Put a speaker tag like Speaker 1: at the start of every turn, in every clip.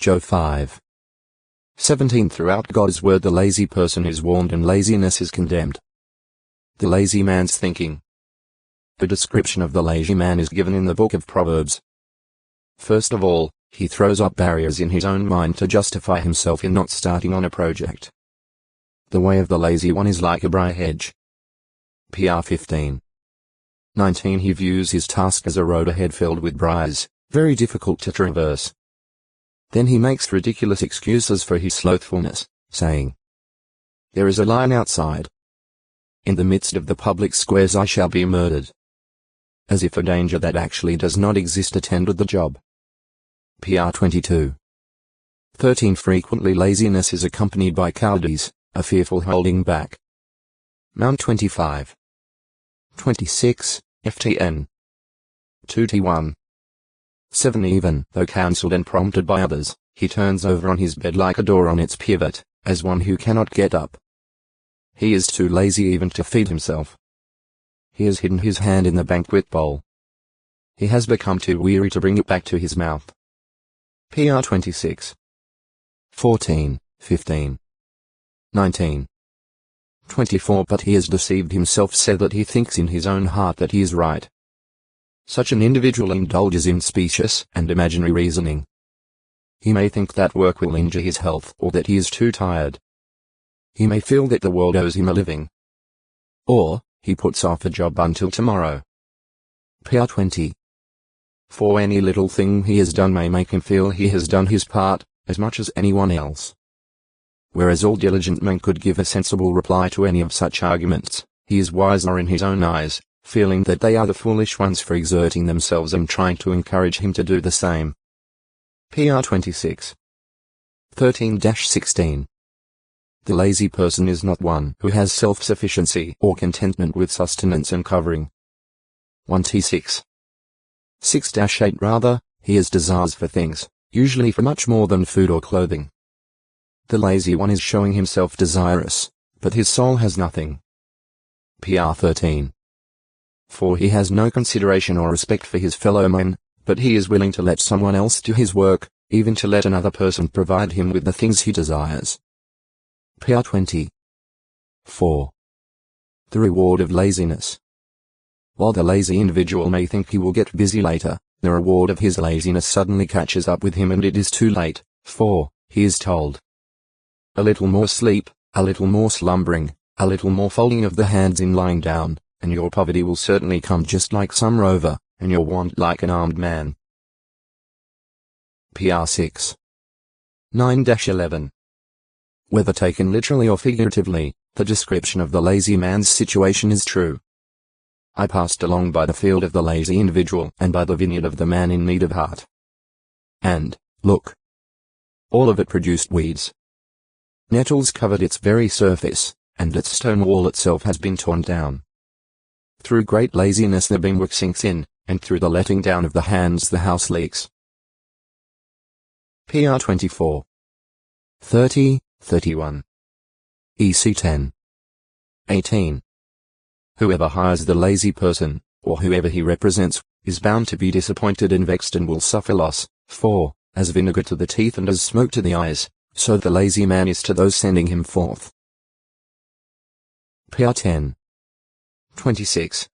Speaker 1: Job 5:17. Throughout God's word the lazy person is warned and laziness is condemned. The lazy man's thinking. The description of the lazy man is given in the book of Proverbs. First of all, he throws up barriers in his own mind to justify himself in not starting on a project. The way of the lazy one is like a briar hedge. PR 15:19. He views his task as a road ahead filled with briars, very difficult to traverse. Then he makes ridiculous excuses for his slothfulness, saying, "There is a lion outside. In the midst of the public squares I shall be murdered." As if a danger that actually does not exist attended the job. PR 22:13. Frequently laziness is accompanied by cowardice, a fearful holding back. Mount 25:26, FTN 2T1:7. Even though counseled and prompted by others, he turns over on his bed like a door on its pivot, as one who cannot get up. He is too lazy even to feed himself. He has hidden his hand in the banquet bowl. He has become too weary to bring it back to his mouth. PR 26:14, 15, 19, 24. But he has deceived himself so that he thinks in his own heart that he is right. Such an individual indulges in specious and imaginary reasoning. He may think that work will injure his health or that he is too tired. He may feel that the world owes him a living. Or, he puts off a job until tomorrow. PR 20. For any little thing he has done may make him feel he has done his part, as much as anyone else. Whereas all diligent men could give a sensible reply to any of such arguments, he is wiser in his own eyes, feeling that they are the foolish ones for exerting themselves and trying to encourage him to do the same. PR 26:13-16. The lazy person is not one who has self-sufficiency or contentment with sustenance and covering. 1T6. 6-8. Rather, he has desires for things, usually for much more than food or clothing. The lazy one is showing himself desirous, but his soul has nothing. PR 13. For he has no consideration or respect for his fellow men, but he is willing to let someone else do his work, even to let another person provide him with the things he desires. PR 20. 4. The reward of laziness. While the lazy individual may think he will get busy later, the reward of his laziness suddenly catches up with him and it is too late, for, he is told, a little more sleep, a little more slumbering, a little more folding of the hands in lying down, and your poverty will certainly come just like some rover, and your want like an armed man. PR 6:9-11. Whether taken literally or figuratively, the description of the lazy man's situation is true. I passed along by the field of the lazy individual and by the vineyard of the man in need of heart. And, look, all of it produced weeds. Nettles covered its very surface, and its stone wall itself has been torn down. Through great laziness the beamwork sinks in, and through the letting down of the hands the house leaks. PR 24:30-31. EC 10:18. Whoever hires the lazy person, or whoever he represents, is bound to be disappointed and vexed and will suffer loss, for, as vinegar to the teeth and as smoke to the eyes, so the lazy man is to those sending him forth. PR 10:26.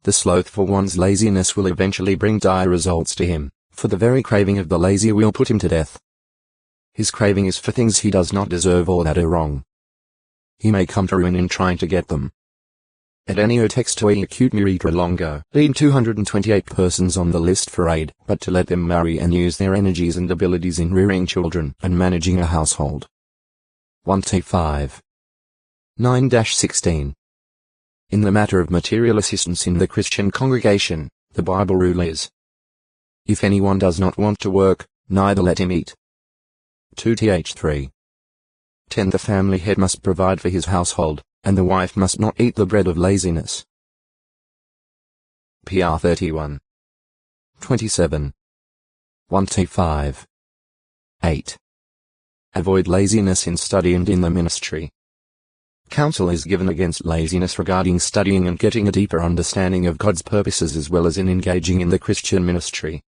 Speaker 1: The slothful one's laziness will eventually bring dire results to him, for the very craving of the lazy will put him to death. His craving is for things he does not deserve or that are wrong. He may come to ruin in trying to get them. At any text to acute muritra longo, lead 228 persons on the list for aid, but to let them marry and use their energies and abilities in rearing children and managing a household. 1T5:9-16. In the matter of material assistance in the Christian congregation, the Bible rule is, if anyone does not want to work, neither let him eat. 2Th3:10. The family head must provide for his household, and the wife must not eat the bread of laziness. PR 31:27. 1T5:8. Avoid laziness in study and in the ministry. Counsel is given against laziness regarding studying and getting a deeper understanding of God's purposes as well as in engaging in the Christian ministry.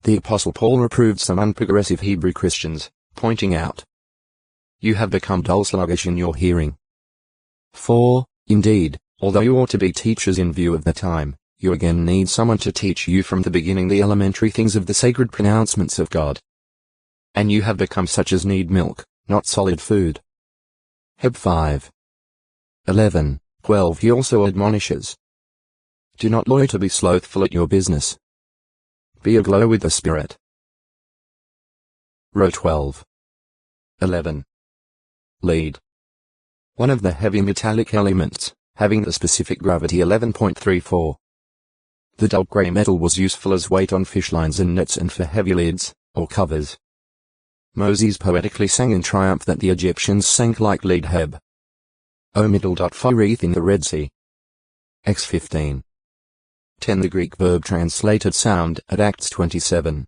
Speaker 1: The Apostle Paul reproved some unprogressive Hebrew Christians, pointing out, "You have become dull, sluggish in your hearing. For, indeed, although you ought to be teachers in view of the time, you again need someone to teach you from the beginning the elementary things of the sacred pronouncements of God. And you have become such as need milk, not solid food." Heb 5. 11, 12. He also admonishes, "Do not loiter, be slothful at your business. Be aglow with the Spirit." Row 12. 11. Lead. One of the heavy metallic elements, having the specific gravity 11.34. The dull grey metal was useful as weight on fish lines and nets and for heavy lids, or covers. Moses poetically sang in triumph that the Egyptians sank like lead. Heb. O middle.foreth in the Red Sea. Acts 15. 10. The Greek verb translated sound at Acts 27.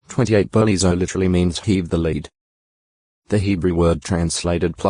Speaker 1: 28. Bolizo literally means heave the lead. The Hebrew word translated plumb